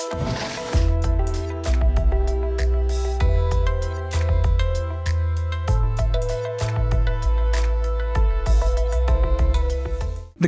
The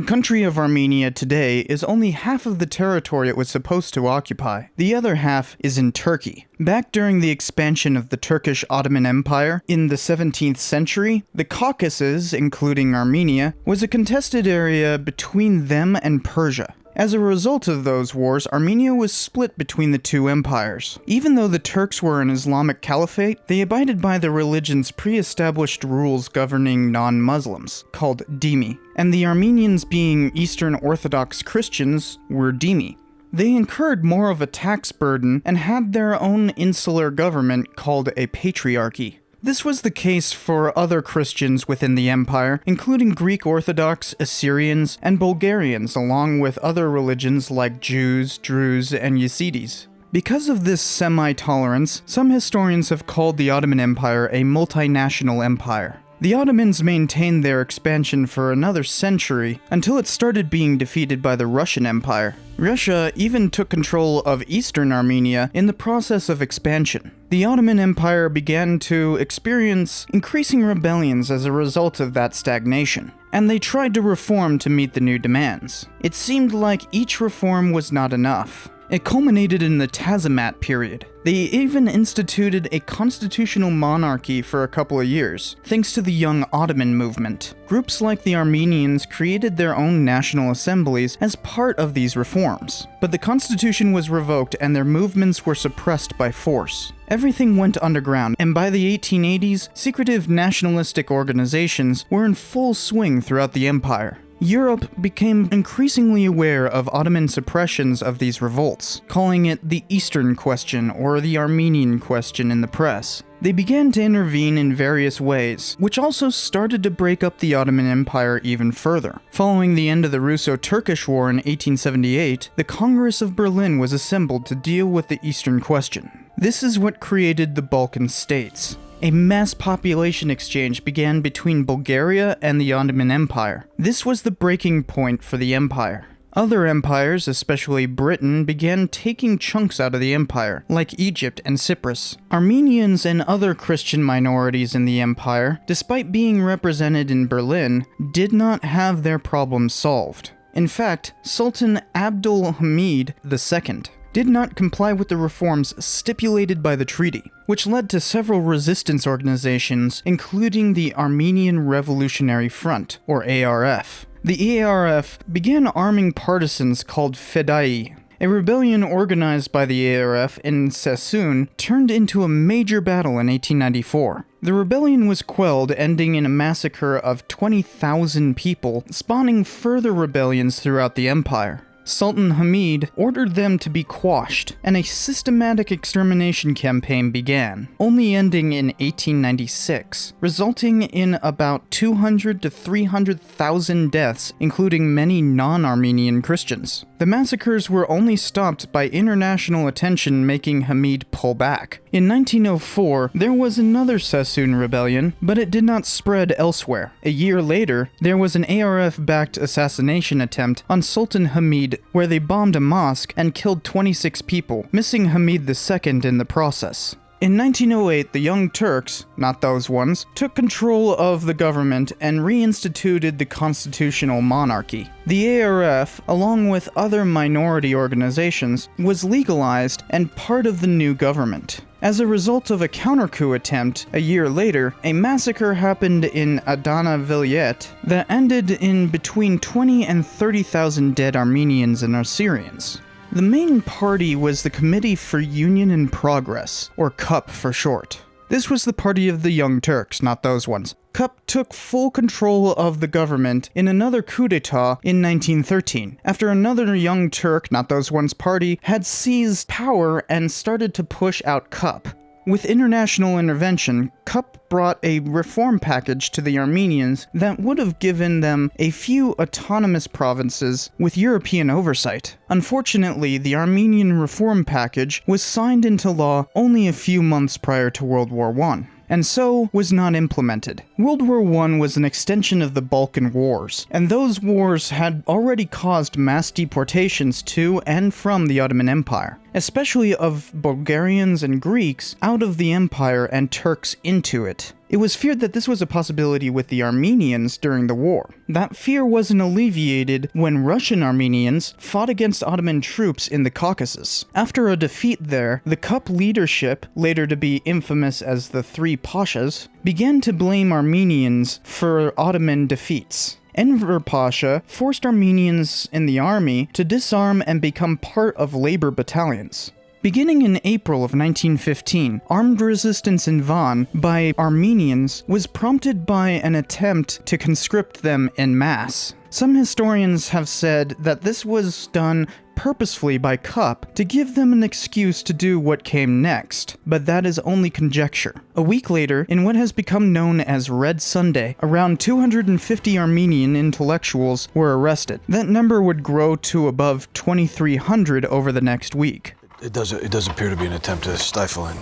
country of Armenia today is only half of the territory it was supposed to occupy. The other half is in Turkey. Back during the expansion of the Turkish Ottoman Empire in the 17th century, the Caucasus, including Armenia, was a contested area between them and Persia. As a result of those wars, Armenia was split between the two empires. Even though the Turks were an Islamic caliphate, they abided by the religion's pre-established rules governing non-Muslims, called dhimmi, and the Armenians, being Eastern Orthodox Christians, were dhimmi. They incurred more of a tax burden and had their own insular government called a patriarchy. This was the case for other Christians within the empire, including Greek Orthodox, Assyrians, and Bulgarians, along with other religions like Jews, Druze, and Yazidis. Because of this semi-tolerance, some historians have called the Ottoman Empire a multinational empire. The Ottomans maintained their expansion for another century, until it started being defeated by the Russian Empire. Russia even took control of eastern Armenia in the process of expansion. The Ottoman Empire began to experience increasing rebellions as a result of that stagnation, and they tried to reform to meet the new demands. It seemed like each reform was not enough. It culminated in the Tazimat period. They even instituted a constitutional monarchy for a couple of years, thanks to the Young Ottoman movement. Groups like the Armenians created their own national assemblies as part of these reforms, but the constitution was revoked and their movements were suppressed by force. Everything went underground, and by the 1880s, secretive nationalistic organizations were in full swing throughout the empire. Europe became increasingly aware of Ottoman suppressions of these revolts, calling it the Eastern Question or the Armenian Question in the press. They began to intervene in various ways, which also started to break up the Ottoman Empire even further. Following the end of the Russo-Turkish War in 1878, the Congress of Berlin was assembled to deal with the Eastern Question. This is what created the Balkan states. A mass population exchange began between Bulgaria and the Ottoman Empire. This was the breaking point for the empire. Other empires, especially Britain, began taking chunks out of the empire, like Egypt and Cyprus. Armenians and other Christian minorities in the empire, despite being represented in Berlin, did not have their problems solved. In fact, Sultan Abdul Hamid II did not comply with the reforms stipulated by the treaty, which led to several resistance organizations, including the Armenian Revolutionary Front, or ARF. The ARF began arming partisans called Fedai. A rebellion organized by the ARF in Sassoon turned into a major battle in 1894. The rebellion was quelled, ending in a massacre of 20,000 people, spawning further rebellions throughout the empire. Sultan Hamid ordered them to be quashed, and a systematic extermination campaign began, only ending in 1896, resulting in about 200 to 300,000 deaths, including many non-Armenian Christians. The massacres were only stopped by international attention making Hamid pull back. In 1904, there was another Sassoon rebellion, but it did not spread elsewhere. A year later, there was an ARF-backed assassination attempt on Sultan Hamid, where they bombed a mosque and killed 26 people, missing Hamid II in the process. In 1908, the Young Turks, not those ones, took control of the government and reinstituted the constitutional monarchy. The ARF, along with other minority organizations, was legalized and part of the new government. As a result of a counter-coup attempt, a year later, a massacre happened in Adana Vilayet that ended in between 20 and 30,000 dead Armenians and Assyrians. The main party was the Committee for Union and Progress, or CUP for short. This was the party of the Young Turks, not those ones. CUP took full control of the government in another coup d'etat in 1913, after another Young Turk, not those ones party, had seized power and started to push out CUP. With international intervention, CUP brought a reform package to the Armenians that would have given them a few autonomous provinces with European oversight. Unfortunately, the Armenian reform package was signed into law only a few months prior to World War I, and so was not implemented. World War I was an extension of the Balkan Wars, and those wars had already caused mass deportations to and from the Ottoman Empire, especially of Bulgarians and Greeks out of the empire and Turks into it. It was feared that this was a possibility with the Armenians during the war. That fear wasn't alleviated when Russian Armenians fought against Ottoman troops in the Caucasus. After a defeat there, the Cup leadership, later to be infamous as the Three Pashas, began to blame Armenians for Ottoman defeats. Enver Pasha forced Armenians in the army to disarm and become part of labor battalions. Beginning in April of 1915, armed resistance in Van by Armenians was prompted by an attempt to conscript them en masse. Some historians have said that this was done purposefully by Cup to give them an excuse to do what came next, but that is only conjecture. A week later, in what has become known as Red Sunday, around 250 Armenian intellectuals were arrested. That number would grow to above 2,300 over the next week. It does appear to be an attempt to stifle and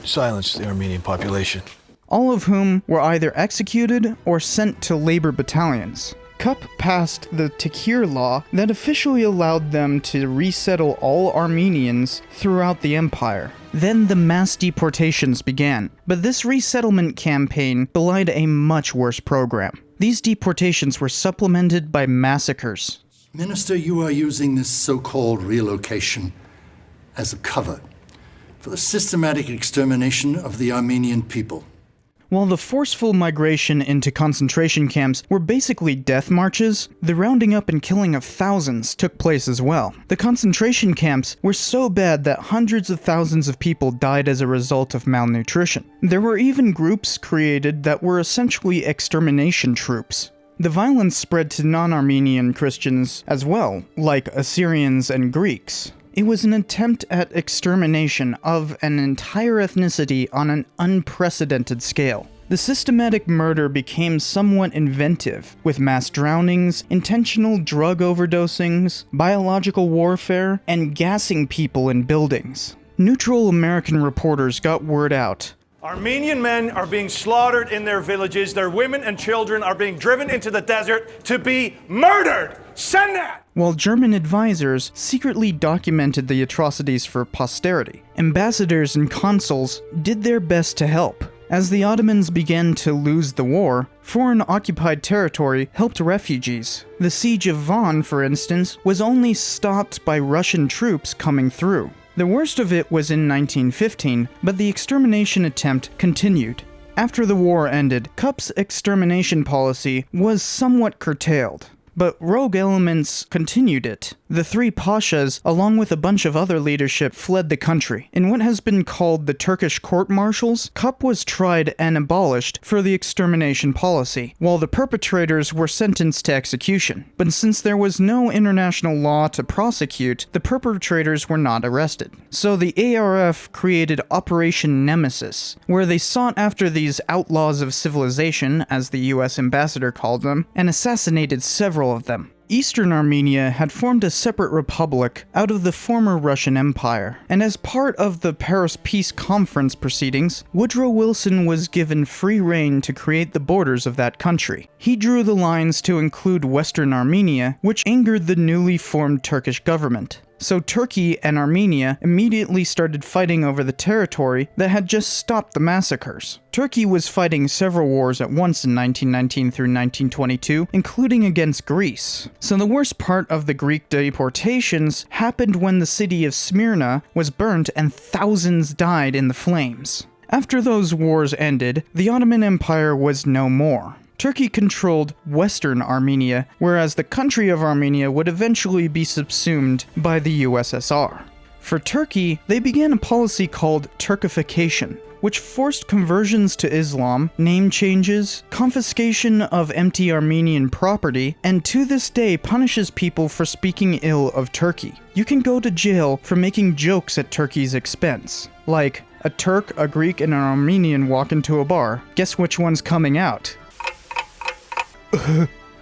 silence the Armenian population. All of whom were either executed or sent to labor battalions. Cup passed the Tekir law that officially allowed them to resettle all Armenians throughout the empire. Then the mass deportations began, but this resettlement campaign belied a much worse program. These deportations were supplemented by massacres. Minister, you are using this so-called relocation as a cover for the systematic extermination of the Armenian people. While the forceful migration into concentration camps were basically death marches, the rounding up and killing of thousands took place as well. The concentration camps were so bad that hundreds of thousands of people died as a result of malnutrition. There were even groups created that were essentially extermination troops. The violence spread to non-Armenian Christians as well, like Assyrians and Greeks. It was an attempt at extermination of an entire ethnicity on an unprecedented scale. The systematic murder became somewhat inventive, with mass drownings, intentional drug overdosings, biological warfare, and gassing people in buildings. Neutral American reporters got word out. Armenian men are being slaughtered in their villages. Their women and children are being driven into the desert to be murdered. Send that! While German advisors secretly documented the atrocities for posterity, ambassadors and consuls did their best to help. As the Ottomans began to lose the war, foreign occupied territory helped refugees. The siege of Van, for instance, was only stopped by Russian troops coming through. The worst of it was in 1915, but the extermination attempt continued. After the war ended, Cup's extermination policy was somewhat curtailed, but rogue elements continued it. The Three Pashas, along with a bunch of other leadership, fled the country. In what has been called the Turkish court-martials, Cup was tried and abolished for the extermination policy, while the perpetrators were sentenced to execution. But since there was no international law to prosecute, the perpetrators were not arrested. So the ARF created Operation Nemesis, where they sought after these outlaws of civilization, as the US ambassador called them, and assassinated several of them. Eastern Armenia had formed a separate republic out of the former Russian Empire, and as part of the Paris Peace Conference proceedings, Woodrow Wilson was given free rein to create the borders of that country. He drew the lines to include Western Armenia, which angered the newly formed Turkish government. So Turkey and Armenia immediately started fighting over the territory that had just stopped the massacres. Turkey was fighting several wars at once in 1919 through 1922, including against Greece. So the worst part of the Greek deportations happened when the city of Smyrna was burnt and thousands died in the flames. After those wars ended, the Ottoman Empire was no more. Turkey controlled Western Armenia, whereas the country of Armenia would eventually be subsumed by the USSR. For Turkey, they began a policy called Turkification, which forced conversions to Islam, name changes, confiscation of empty Armenian property, and to this day punishes people for speaking ill of Turkey. You can go to jail for making jokes at Turkey's expense. Like, a Turk, a Greek, and an Armenian walk into a bar. Guess which one's coming out?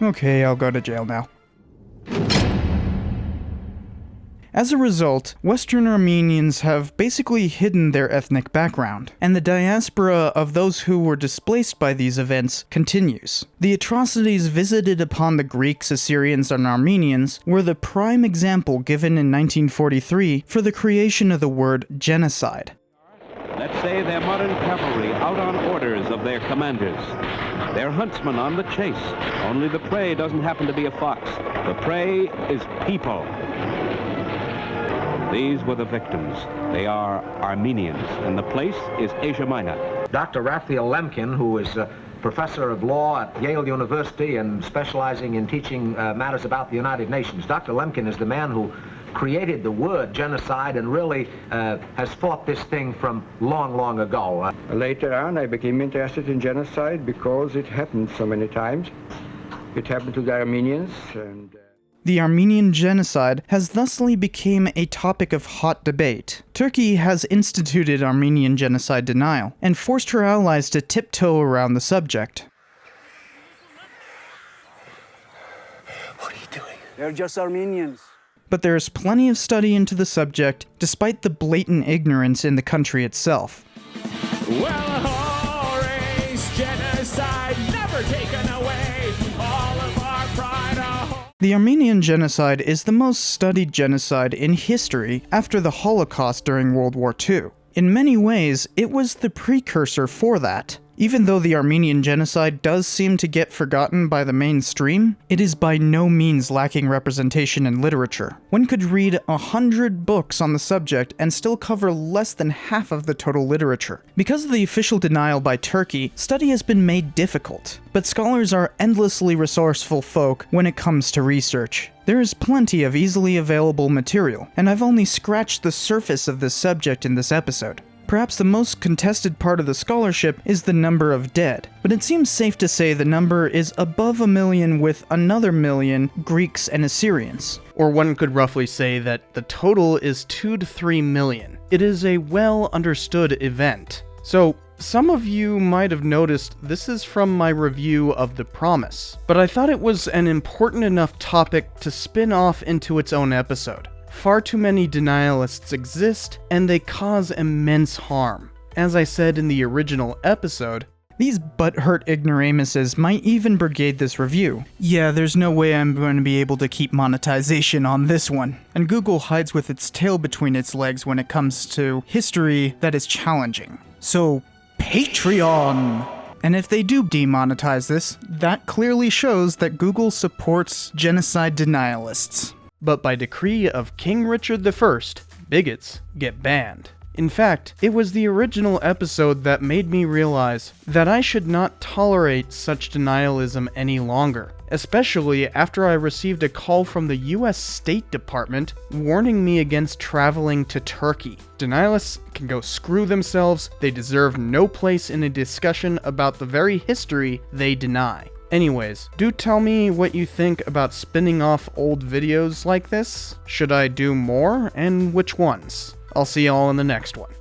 Okay, I'll go to jail now. As a result, Western Armenians have basically hidden their ethnic background, and the diaspora of those who were displaced by these events continues. The atrocities visited upon the Greeks, Assyrians, and Armenians were the prime example given in 1943 for the creation of the word genocide. Let's say they're modern cavalry out on orders of their commanders. They're huntsmen on the chase, only the prey doesn't happen to be a fox. The prey is people. These were the victims. They are Armenians, and the place is Asia Minor. Dr. Raphael Lemkin, who is a professor of law at Yale University and specializing in teaching matters about the United Nations. Dr. Lemkin is the man who created the word genocide and really has fought this thing from long, long ago. Later on, I became interested in genocide because it happened so many times. It happened to the Armenians and... The Armenian Genocide has thusly become a topic of hot debate. Turkey has instituted Armenian genocide denial and forced her allies to tiptoe around the subject. What are you doing? They're just Armenians. But there is plenty of study into the subject, despite the blatant ignorance in the country itself. Well, race genocide never taken away all of our pride. The Armenian Genocide is the most studied genocide in history after the Holocaust during World War II. In many ways, it was the precursor for that. Even though the Armenian Genocide does seem to get forgotten by the mainstream, it is by no means lacking representation in literature. One could read 100 books on the subject and still cover less than half of the total literature. Because of the official denial by Turkey, study has been made difficult, but scholars are endlessly resourceful folk when it comes to research. There is plenty of easily available material, and I've only scratched the surface of this subject in this episode. Perhaps the most contested part of the scholarship is the number of dead, but it seems safe to say the number is above 1 million with another 1 million Greeks and Assyrians. Or one could roughly say that the total is 2 to 3 million. It is a well understood event. So, some of you might have noticed this is from my review of The Promise, but I thought it was an important enough topic to spin off into its own episode. Far too many denialists exist, and they cause immense harm. As I said in the original episode, these butthurt ignoramuses might even brigade this review. Yeah, there's no way I'm going to be able to keep monetization on this one. And Google hides with its tail between its legs when it comes to history that is challenging. So, Patreon! And if they do demonetize this, that clearly shows that Google supports genocide denialists. But by decree of King Richard I, bigots get banned. In fact, it was the original episode that made me realize that I should not tolerate such denialism any longer, especially after I received a call from the US State Department warning me against traveling to Turkey. Denialists can go screw themselves. They deserve no place in a discussion about the very history they deny. Anyways, do tell me what you think about spinning off old videos like this. Should I do more, and which ones? I'll see y'all in the next one.